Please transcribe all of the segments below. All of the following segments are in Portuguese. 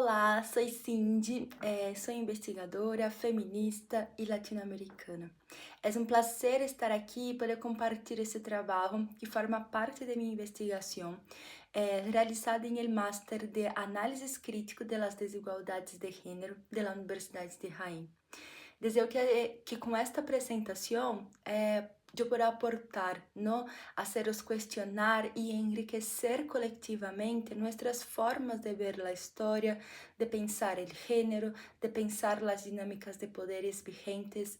Olá, sou Cindy, sou investigadora, feminista e latino-americana. É um prazer estar aqui para compartilhar esse trabalho que forma parte de minha investigação, realizada em el Máster de Análisis Crítico de las Desigualdades de Gênero da Universidade de Jaén. Desejo que com esta apresentação eu possa aportar, não, haceros questionar e enriquecer coletivamente nossas formas de ver a história, de pensar o gênero, de pensar as dinâmicas de poderes vigentes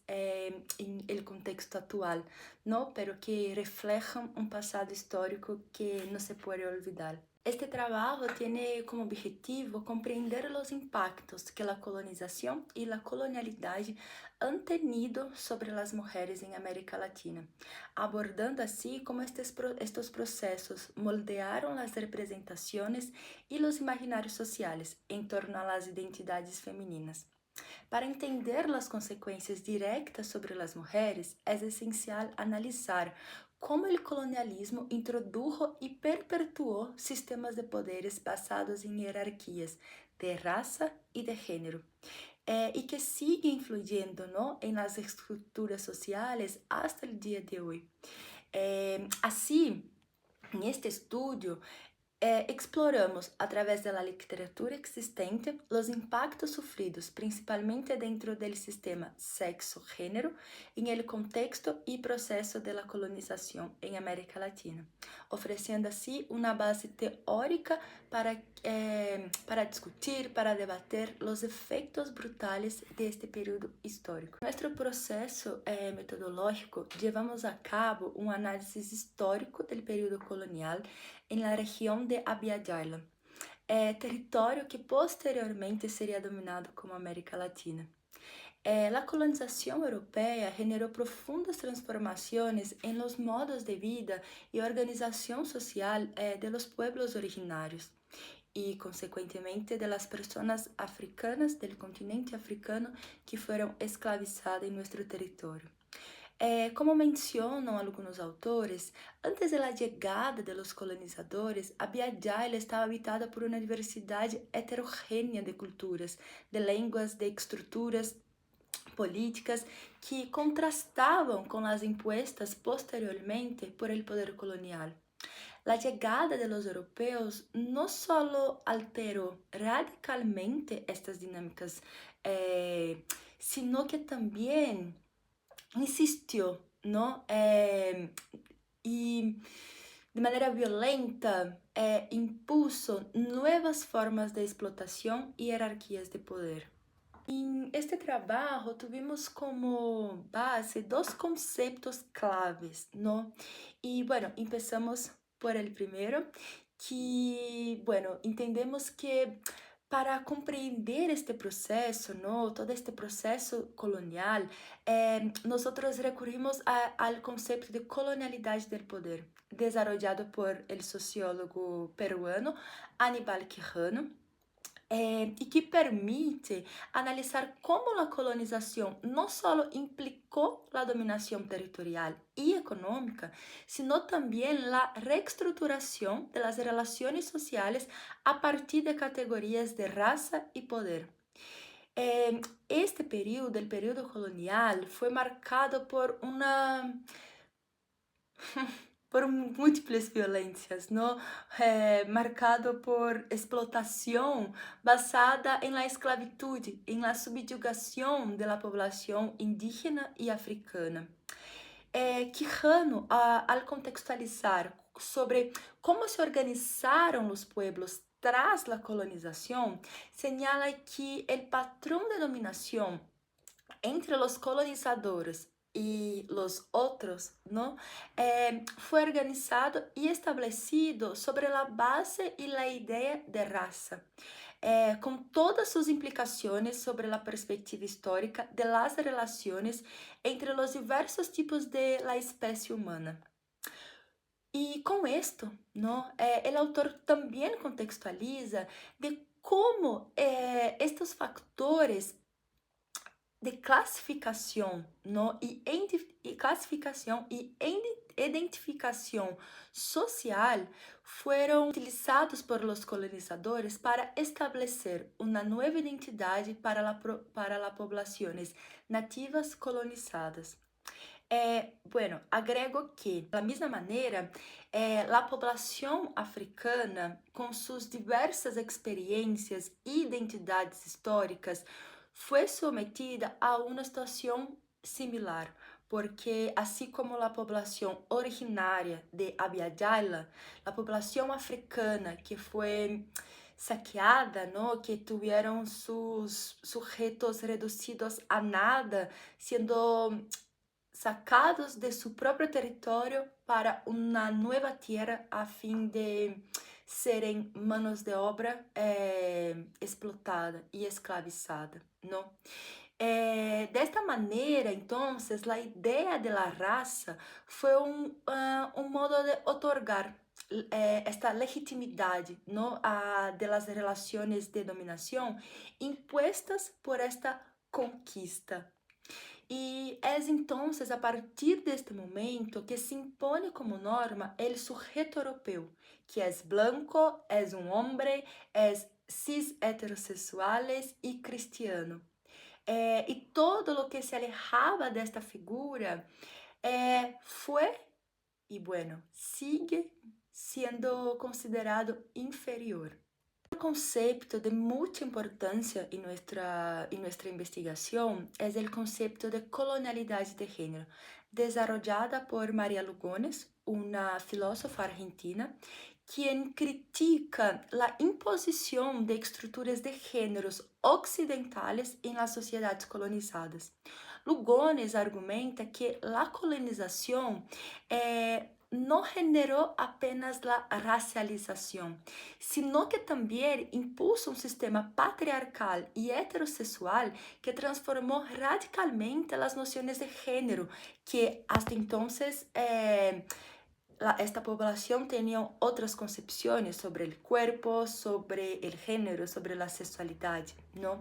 em el contexto atual, não, pero que reflejam um passado histórico que não se pode olvidar. Este trabajo tiene como objetivo comprender los impactos que la colonización y la colonialidad han tenido sobre las mujeres en América Latina, abordando así cómo estos procesos moldearon las representaciones y los imaginarios sociales en torno a las identidades femeninas. Para entender as consequências diretas sobre as mulheres, é essencial analisar como o colonialismo introdujo e perpetuou sistemas de poderes basados em hierarquias de raça e de gênero, e que sigue influyendo, ¿no?, en las estructuras sociales hasta el día de hoy. Así, en este estudio, exploramos, através da literatura existente, os impactos sofridos, principalmente dentro do sistema sexo-gênero, em el contexto e processo da colonização em América Latina, oferecendo assim uma base teórica para discutir, para debater os efeitos brutais deste período histórico. Nosso processo metodológico, levamos a cabo um análise histórico do período colonial em la região de Abya Yala, território que posteriormente seria dominado como América Latina. A colonização europeia generou profundas transformações em los modos de vida e organização social de los pueblos originários e, consequentemente, de las personas africanas del continente africano que foram escravizadas em nosso território. Como mencionam alguns autores, antes da chegada dos colonizadores, Abya Yala estava habitada por uma diversidade heterogênea de culturas, de línguas, de estruturas políticas que contrastavam com as impuestas posteriormente por el poder colonial. La chegada de los europeos não só alterou radicalmente estas dinâmicas, sino que também insistiu, não? E de maneira violenta impuso novas formas de explotação e hierarquias de poder. Em este trabalho, tivemos como base dois conceitos claves, não? E, bueno, começamos por el primeiro, que, bueno, entendemos que para compreender este processo, ¿no?, todo este processo colonial, nós recorrimos ao conceito de colonialidade do poder, desarrollado por el sociólogo peruano Aníbal Quijano, e que permite analisar como a colonização não só implicou a dominação territorial e econômica, sino também a reestruturação das relações sociais a partir de categorias de raça e poder. Este período, o período colonial, foi marcado por por múltiplas violências, não? Marcado por explotação basada em la esclavitude, em la subjugação da população indígena e africana. Quijano, ao contextualizar sobre como se organizaram os pueblos tras a colonização, señala que o patrão de dominação entre os colonizadores e os outros, não, foi organizado e estabelecido sobre a base e a ideia de raça, com todas suas implicações sobre a perspectiva histórica de las relações entre os diversos tipos de la espécie humana. E com isto, não, o autor também contextualiza de como estes factores de classificação, não, classificação e identificación social fueron utilizados por los colonizadores para establecer una nueva identidad para las poblaciones nativas colonizadas. Bueno, agrego que, da mesma maneira, a população africana, com suas diversas experiências e identidades históricas, foi submetida a uma situação similar, porque, assim como a população originária de Abya-Yala, a população africana que foi saqueada, ¿no? Que tiveram seus sujeitos reduzidos a nada, sendo sacados de su propio territorio para una nueva tierra a fin de serem manos de obra explotada y esclavizada, ¿no? De esta maneira, então, a ideia de la raça foi um modo de otorgar esta legitimidade, não, de las relações de dominação impuestas por esta conquista. E é então a partir deste momento que se impõe como norma o sujeito europeu, que é branco, é homem, é cis heterossexual e cristiano. E todo o que se alejava desta figura foi, e bueno, sigue sendo considerado inferior. Un concepto de mucha importancia en nuestra investigación es el concepto de colonialidad de género, desarrollada por María Lugones, una filósofa argentina, quien critica la imposición de estructuras de géneros occidentales en las sociedades colonizadas. Lugones argumenta que la colonización no generó apenas la racialización, sino que también impuso un sistema patriarcal y heterosexual que transformó radicalmente las nociones de género, que hasta entonces esta población tenía otras concepciones sobre el cuerpo, sobre el género, sobre la sexualidad, ¿no?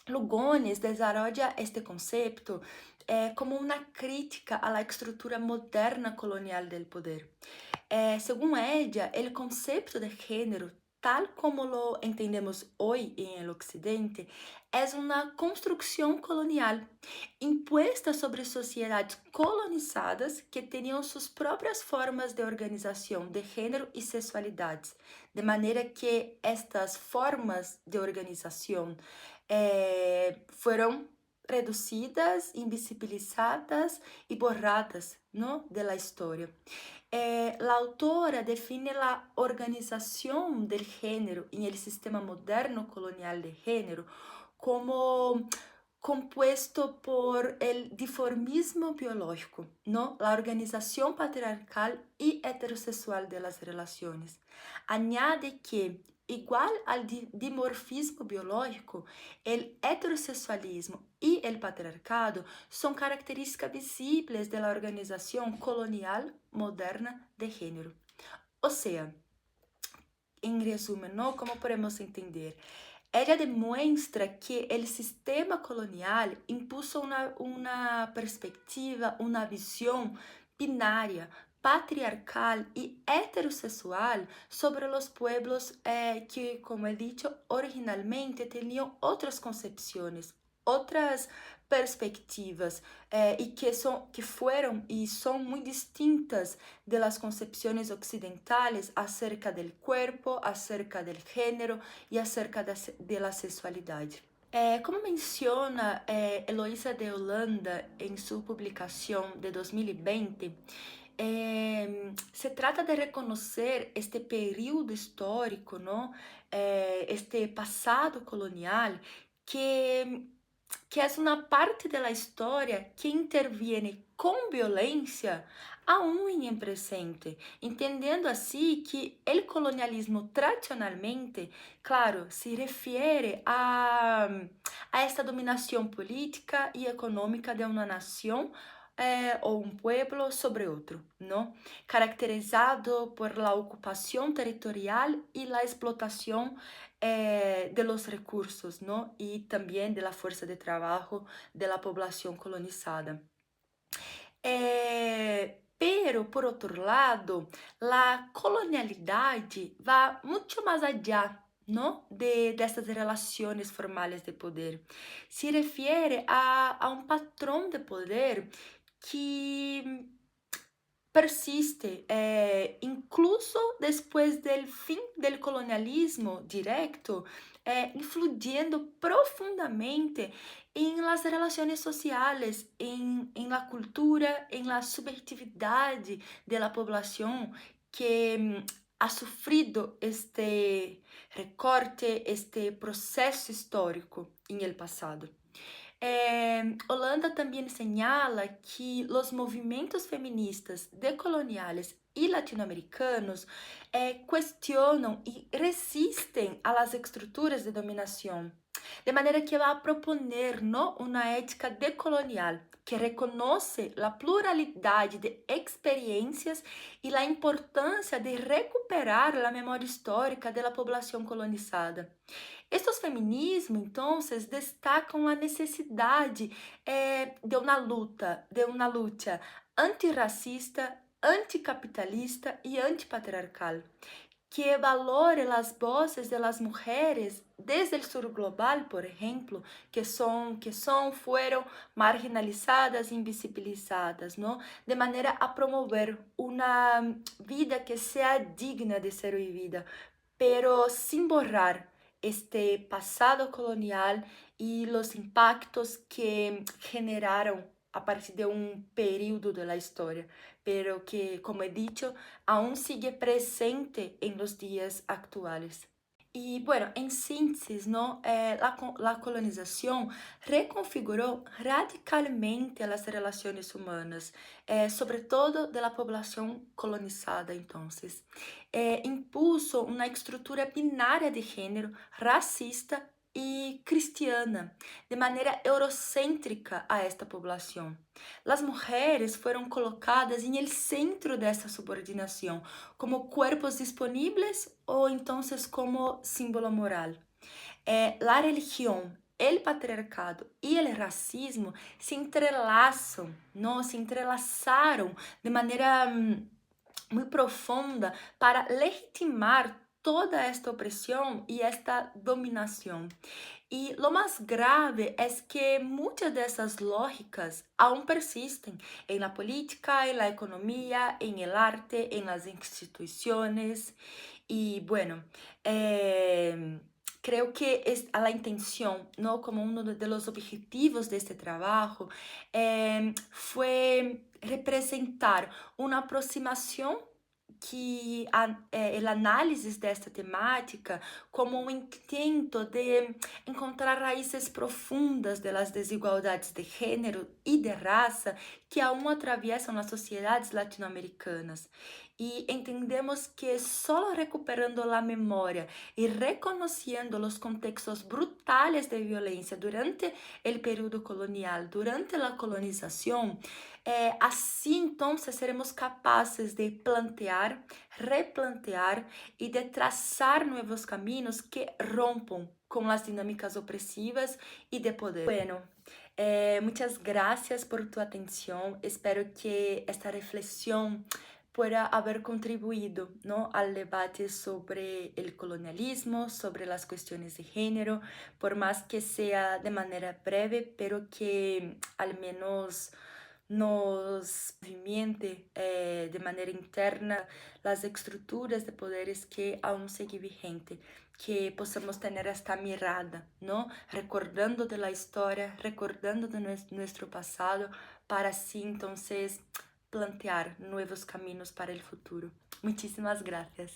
Lugones desarrolla este concepto como una crítica a la estructura moderna colonial del poder. Según ella, el concepto de género, tal como lo entendemos hoy en el Occidente, es una construcción colonial impuesta sobre sociedades colonizadas que tenían sus propias formas de organización de género y sexualidades, de manera que estas formas de organización fueron reducidas, invisibilizadas y borradas, ¿no?, de la historia. La autora define la organización del género en el sistema moderno colonial de género como compuesto por el diformismo biológico, ¿no?, la organización patriarcal y heterosexual de las relaciones. Añade que, igual al dimorfismo biológico, el heterosexualismo y el patriarcado son características visibles de la organización colonial moderna de género. O sea, en resumen, ¿no?, ¿cómo podemos entender? Ella demuestra que el sistema colonial impuso una perspectiva, una visión binaria, patriarcal y heterosexual sobre los pueblos que, como he dicho, originalmente tenían otras concepciones, otras perspectivas y que fueron y son muy distintas de las concepciones occidentales acerca del cuerpo, acerca del género y acerca de la sexualidad. Como menciona Eloísa de Holanda en su publicación de 2020, se trata de reconocer este período histórico, ¿no?, este pasado colonial que é uma parte da história que interviene com violência aún em presente, entendendo assim que o colonialismo tradicionalmente, claro, se refere a esta dominação política e econômica de uma nação ou um pueblo sobre outro, não? Caracterizado por la ocupação territorial e la explotação de los recursos, ¿no?, y también de la fuerza de trabajo de la población colonizada. Pero, por outro lado, a colonialidade vai muito mais allá, não? Dessas relações formais de poder. Se refere a um patrão de poder que persiste, incluso después del fin del colonialismo directo, influyendo profundamente en las relaciones sociales, en la cultura, en la subjetividad de la población que ha sufrido este recorte, este proceso histórico en el pasado. Holanda também señala que os movimentos feministas decoloniales e latino-americanos questionam e resistem a las estruturas de dominação, de maneira que vai proponer ¿no? uma ética decolonial que reconoce a pluralidade de experiências e a importância de recuperar a memória histórica da população colonizada. Estes feminismos, então, destacam a necessidade de uma luta antirracista, anticapitalista e antipatriarcal, que valore as vozes de las mujeres desde o sul global, por exemplo, foram marginalizadas, invisibilizadas, não? De maneira a promover uma vida que seja digna de ser vivida, pero sin borrar este pasado colonial y los impactos que generaron a partir de un período de la historia, pero que, como he dicho, aún sigue presente en los días actuales. E, bueno, em síntese, não, a colonização reconfigurou radicalmente as relações humanas, sobretudo da população colonizada, então. Impuso uma estrutura binária de gênero, racista e cristiana, de maneira eurocêntrica a esta população. As mulheres foram colocadas em el centro dessa subordinação, como cuerpos disponíveis ou então como símbolo moral. La religião, el patriarcado e el racismo se entrelaçam, não? Se entrelaçaram de maneira muito profunda para legitimar toda esta opressão e esta dominação. E lo mais grave é que muitas dessas lógicas aún persistem em la política, em la economia, em el arte, em las instituições. E, bueno, creo que a la intención, ¿no? Como uno de los objetivos de este trabajo, fue representar uma aproximação que el análisis desta temática como um intento de encontrar raízes profundas de las desigualdades de gênero e de raça que aún atravessam as sociedades latino-americanas. E entendemos que só recuperando a memória e reconhecendo os contextos brutales de violência durante o período colonial, durante a colonização, assim, então, seremos capazes de plantear, replantear e de traçar novos caminhos que rompam com as dinâmicas opressivas e de poder. Bueno, muitas gracias por tu atenção. Espero que esta reflexão pueda haber contribuido, ¿no? Al debate sobre el colonialismo, sobre las cuestiones de género, por más que sea de manera breve, pero que al menos nos movimente de maneira interna as estruturas de poderes que aún siguen vigente, que possamos ter esta mirada, não? Recordando de la história, recordando de nosso passado, para assim, então, plantear novos caminhos para o futuro. Muitíssimas gracias.